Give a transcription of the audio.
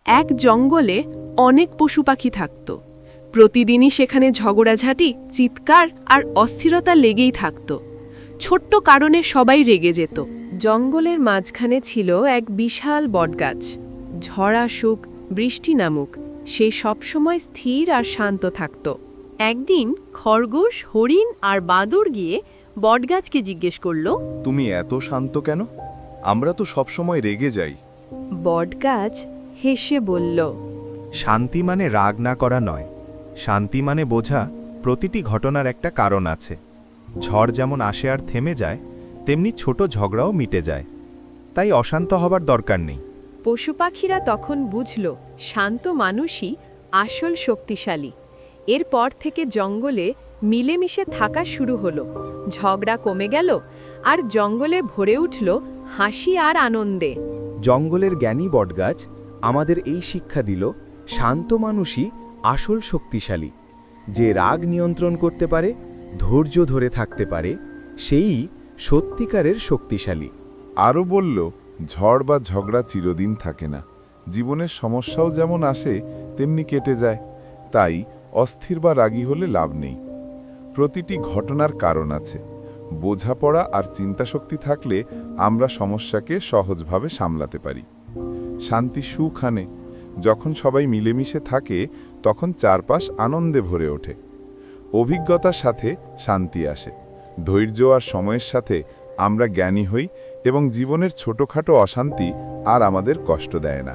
এক জঙ্গলে অনেক পশু পাখি থাকত। প্রতিদিনই সেখানে ঝগড়াঝাঁটি, চিৎকার আর অস্থিরতা লেগেই থাকত। ছোট্ট কারণে সবাই রেগে যেত। জঙ্গলের মাঝখানে ছিল এক বিশাল বটগাছ। ঝড় আসুক, বৃষ্টি নামুক, সে সবসময় স্থির আর শান্ত থাকত। একদিন খরগোশ, হরিণ আর বাদুড় গিয়ে বটগাছকে জিজ্ঞেস করল, তুমি এত শান্ত কেন? আমরা তো সবসময় রেগে যাই। বটগাছ হেসে বলল, শান্তি মানে রাগ না করা নয়, শান্তি মানে বোঝা প্রতিটি ঘটনার একটা কারণ আছে। ঝড় যেমন আসে আর থেমে যায়, তেমনি ছোট ঝগড়াও মিটে যায়। তাই অশান্ত হবার দরকার নেই। পশু পাখিরা তখন বুঝল শান্ত মানুষই আসল শক্তিশালী। এরপর থেকে জঙ্গলে মিলেমিশে থাকা শুরু হলো। ঝগড়া কমে গেল আর জঙ্গলে ভরে উঠল হাসি আর আনন্দে। জঙ্গলের জ্ঞানী বটগাছ আমাদের এই শিক্ষা দিল, শান্ত মানুষই আসল শক্তিশালী। যে রাগ নিয়ন্ত্রণ করতে পারে, ধৈর্য ধরে থাকতে পারে, সেই সত্যিকারের শক্তিশালী। আরও বলল, ঝড় বা ঝগড়া চিরদিন থাকে না। জীবনের সমস্যাও যেমন আসে তেমনি কেটে যায়। তাই অস্থির বা রাগী হলে লাভ নেই। প্রতিটি ঘটনার কারণ আছে। বোঝাপড়া আর চিন্তাশক্তি থাকলে আমরা সমস্যাকে সহজভাবে সামলাতে পারি। শান্তি সুখ আনে। যখন সবাই মিলেমিশে থাকে তখন চারপাশ আনন্দে ভরে ওঠে। অভিজ্ঞতার সাথে শান্তি আসে। ধৈর্য আর সময়ের সাথে আমরা জ্ঞানী হই এবং জীবনের ছোটখাটো অশান্তি আর আমাদের কষ্ট দেয় না।